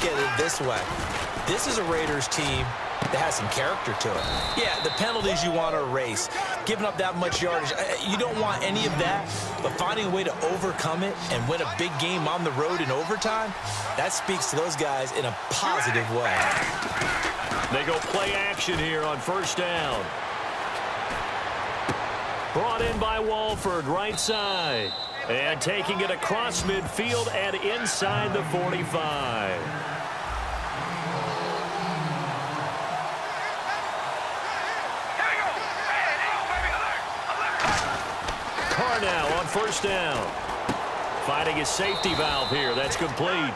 at it this way. This is a Raiders team that has some character to it. Yeah, the penalties you want to erase. Giving up that much yardage, you don't want any of that, but finding a way to overcome it and win a big game on the road in overtime, that speaks to those guys in a positive way. They go play action here on first down. Brought in by Walford, right side. And taking it across midfield and inside the 45. Now on first down. Finding his safety valve here. That's complete.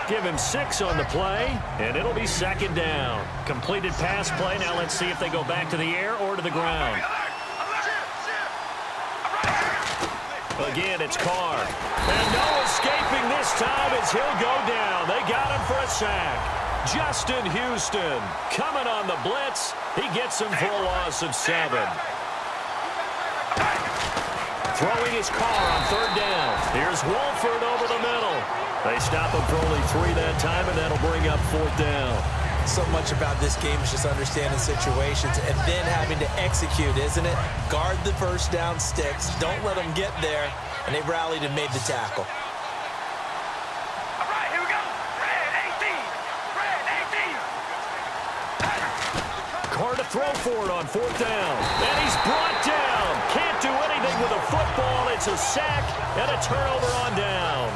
Give him 6 on the play, and it'll be second down. Completed pass play. Now let's see if they go back to the air or to the ground. Again, it's Carr. And no escaping this time as he'll go down. They got him for a sack. Justin Houston coming on the blitz. He gets him for a loss of 7. Throwing his Carr on third down. Here's Walford over the middle. They stop him for only 3 that time, and that'll bring up fourth down. So much about this game is just understanding situations and then having to execute, isn't it? Guard the first down sticks. Don't let them get there. And they rallied and made the tackle. All right, here we go. Red 18. Red 18. Carr to throw for it on fourth down. And he's brought down. Can't do anything with a football. It's a sack and a turnover on downs.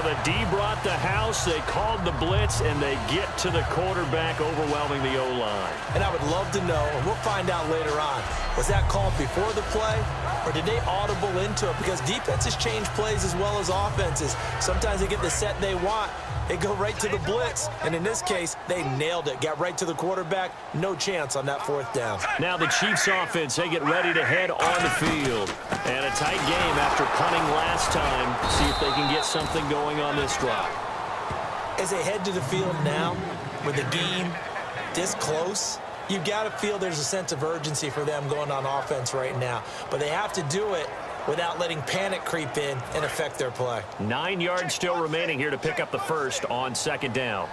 The D brought the house. They called the blitz, and they get to the quarterback, overwhelming the O-line. And I would love to know, and we'll find out later on, was that called before the play, or did they audible into it? Because defenses change plays as well as offenses. Sometimes they get the set they want. They go right to the blitz, and in this case, they nailed it. Got right to the quarterback. No chance on that fourth down. Now the Chiefs offense, they get ready to head on the field. And a tight game after punting last time. See if they can get something going on this drive. As they head to the field now, with the game this close, you've got to feel there's a sense of urgency for them going on offense right now. But they have to do it without letting panic creep in and affect their play. 9 yards still remaining here to pick up the first on second down.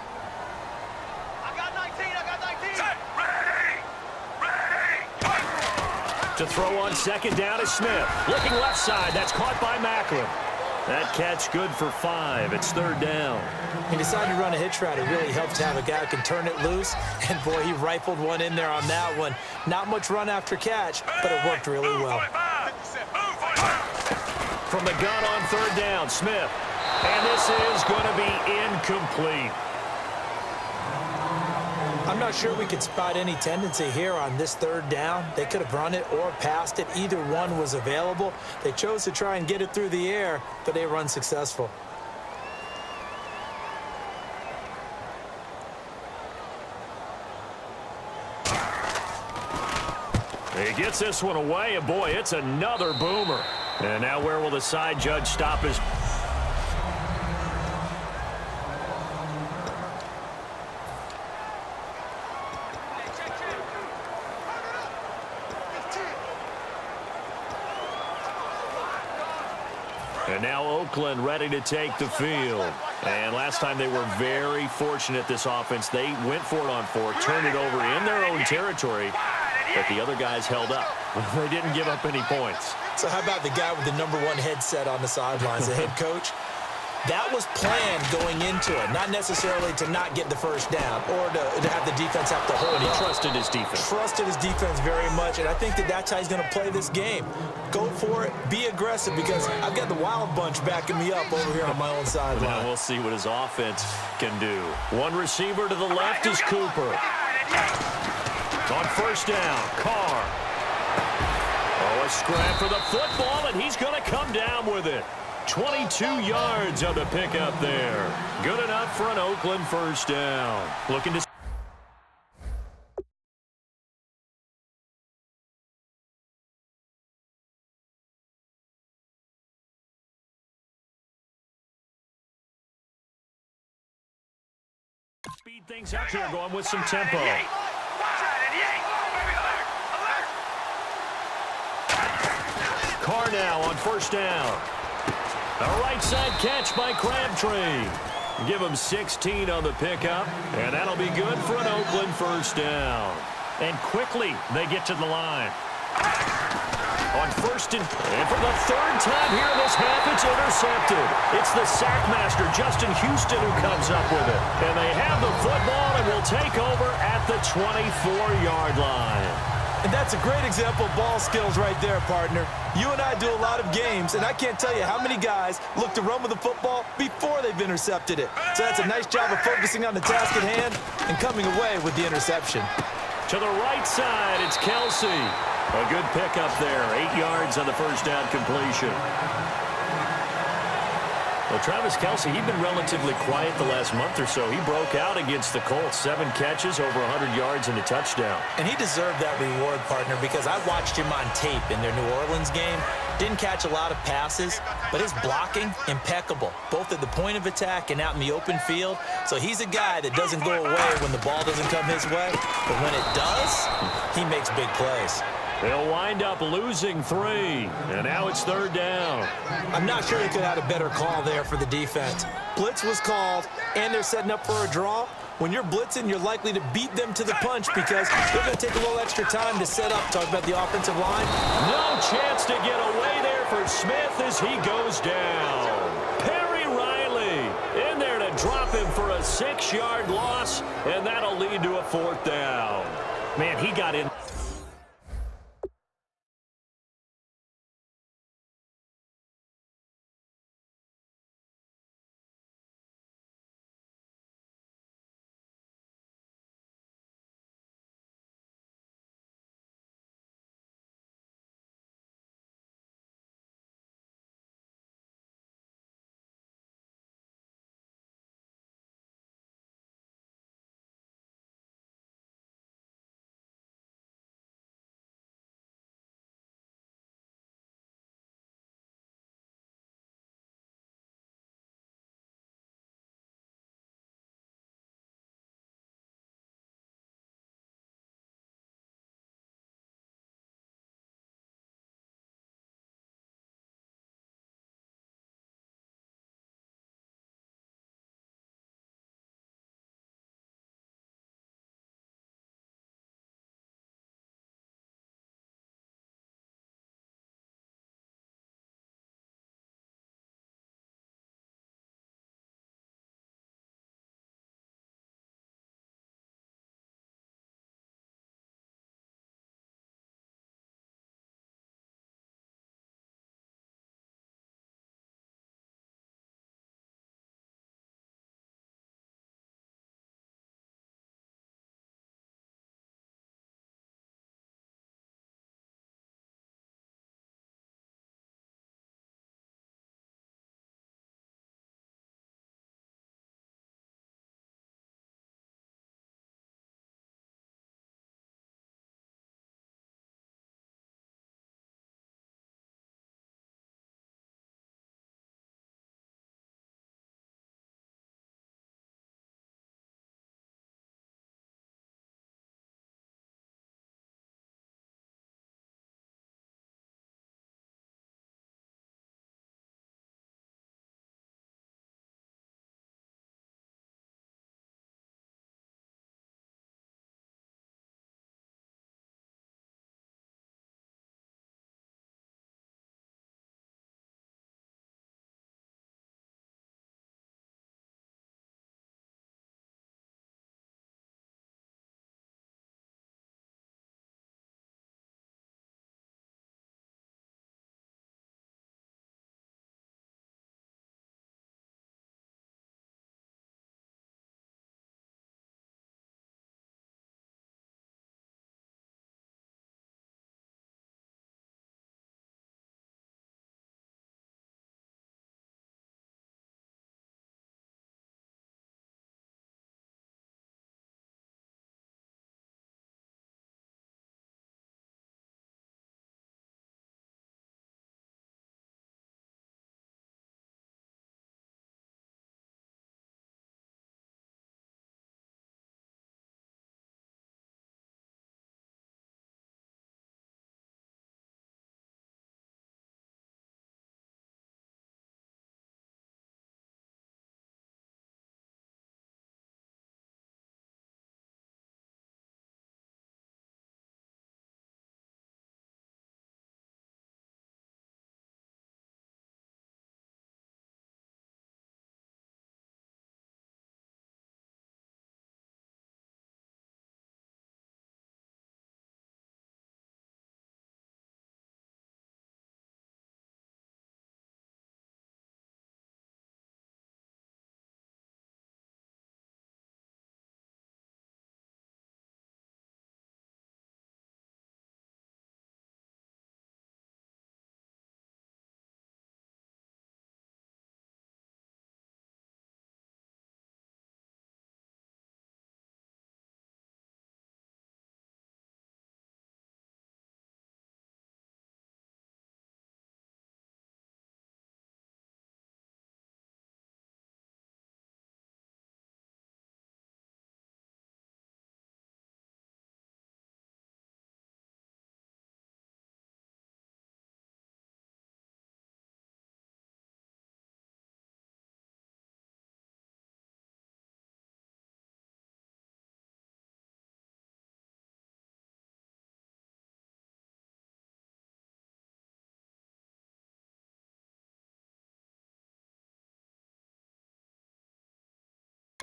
I got 19. Set. Ready. To throw on second down is Smith. Looking left side. That's caught by Macklin. That catch good for 5. It's third down. He decided to run a hitch route. It really helps to have a guy who can turn it loose. And, boy, he rifled one in there on that one. Not much run after catch, but it worked really well. From the gun on third down, Smith. And this is going to be incomplete. I'm not sure we could spot any tendency here on this third down. They could have run it or passed it. Either one was available. They chose to try and get it through the air, but they were unsuccessful. He gets this one away, and boy, it's another boomer. And now where will the side judge stop his... And now Oakland ready to take the field. And last time they were very fortunate, this offense. They went for it on 4, turned it over in their own territory, but the other guys held up. They didn't give up any points. So how about the guy with the #1 headset on the sidelines, the head coach? That was planned going into it, not necessarily to not get the first down or to have the defense have to hold He up. trusted his defense. Trusted his defense very much, and I think that's how he's going to play this game. Go for it, be aggressive, because I've got the wild bunch backing me up over here on my own sideline. Now we'll see what his offense can do. One receiver to the left is Cooper. On first down, Carr. Oh, a scrap for the football, and he's going to come down with it. 22 yards on the pickup there. Good enough for an Oakland first down. Looking to... Speed things up here, going with some tempo. Carr now on first down. A right side catch by Crabtree. Give them 16 on the pickup, and that'll be good for an Oakland first down. And quickly they get to the line. On first and for the third time here in this half, it's intercepted. It's the sack master, Justin Houston, who comes up with it. And they have the football and will take over at the 24-yard line. And that's a great example of ball skills right there, partner. You and I do a lot of games, and I can't tell you how many guys look to run with the football before they've intercepted it. So that's a nice job of focusing on the task at hand and coming away with the interception. To the right side, it's Kelsey. A good pickup there, 8 yards on the first down completion. Well, Travis Kelsey, he's been relatively quiet the last month or so. He broke out against the Colts, 7 catches, over 100 yards and a touchdown. And he deserved that reward, partner, because I watched him on tape in their New Orleans game. Didn't catch a lot of passes, but his blocking, impeccable, both at the point of attack and out in the open field. So he's a guy that doesn't go away when the ball doesn't come his way, but when it does, he makes big plays. They'll wind up losing 3, and now it's third down. I'm not sure they could have had a better call there for the defense. Blitz was called, and they're setting up for a draw. When you're blitzing, you're likely to beat them to the punch because they're going to take a little extra time to set up. Talk about the offensive line. No chance to get away there for Smith as he goes down. Perry Riley in there to drop him for a 6-yard loss, and that'll lead to a 4th down. Man, he got in.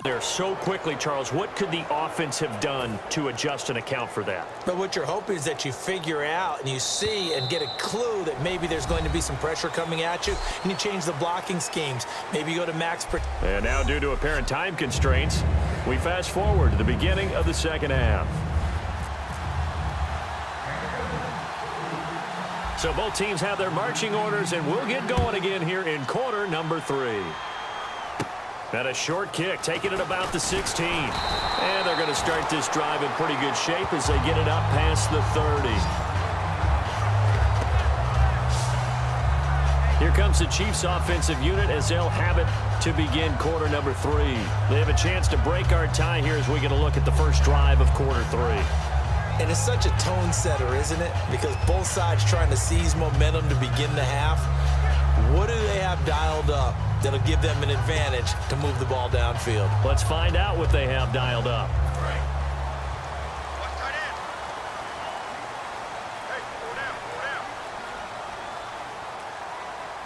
there so quickly, Charles. What could the offense have done to adjust and account for that? But what you're hoping is that you figure out and you see and get a clue that maybe there's going to be some pressure coming at you, and you change the blocking schemes. Maybe you go to max. And now, due to apparent time constraints, we fast forward to the beginning of the second half. So both teams have their marching orders, and we'll get going again here in quarter number 3. And a short kick, taking it about the 16. And they're going to start this drive in pretty good shape as they get it up past the 30. Here comes the Chiefs offensive unit as they'll have it to begin quarter number 3. They have a chance to break our tie here as we get a look at the first drive of quarter 3. And it's such a tone setter, isn't it? Because both sides trying to seize momentum to begin the half. What do they have dialed up that'll give them an advantage to move the ball downfield? Let's find out what they have dialed up.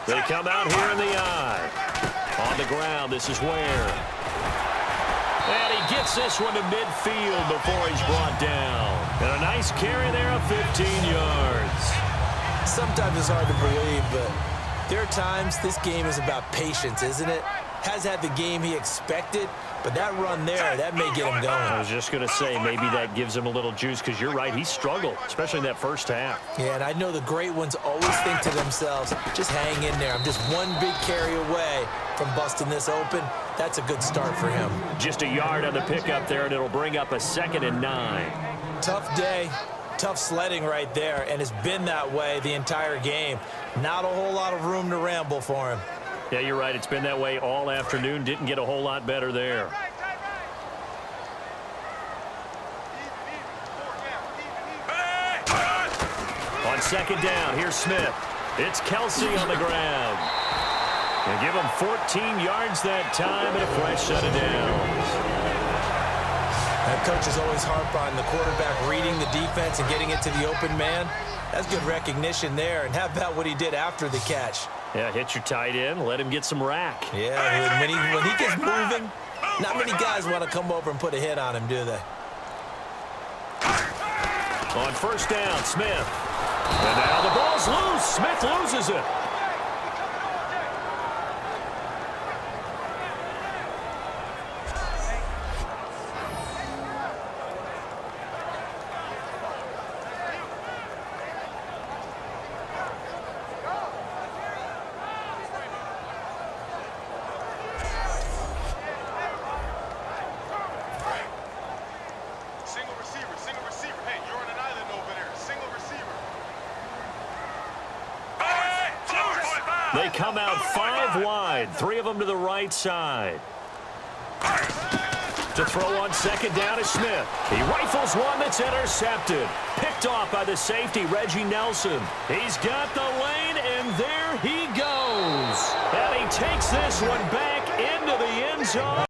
They come out here in the eye. On the ground, this is Ware. And he gets this one to midfield before he's brought down. And a nice carry there of 15 yards. Sometimes it's hard to believe, but there are times this game is about patience, isn't it? Has had the game he expected, but that run there, that may get him going. I was just going to say, maybe that gives him a little juice, because you're right, he struggled, especially in that first half. Yeah, and I know the great ones always think to themselves, just hang in there. I'm just one big carry away from busting this open. That's a good start for him. Just a yard on the pickup there, and it'll bring up a 2nd and 9. Tough day, tough sledding right there, and it's been that way the entire game. Not a whole lot of room to ramble for him. Yeah, you're right. It's been that way all afternoon. Didn't get a whole lot better there. On 2nd down, here's Smith. It's Kelsey on the ground. And give him 14 yards that time and a fresh set of downs. That coach is always harp on the quarterback reading the defense and getting it to the open man. That's good recognition there. And how about what he did after the catch? Yeah, hit your tight end, let him get some rack. Yeah, when he gets moving, not many guys want to come over and put a hit on him, do they? On 1st down, Smith. And now the ball's loose. Smith loses it. They come out 5 wide, 3 of them to the right side. To throw on 2nd down is Smith. He rifles one that's intercepted. Picked off by the safety, Reggie Nelson. He's got the lane, and there he goes. And he takes this one back into the end zone.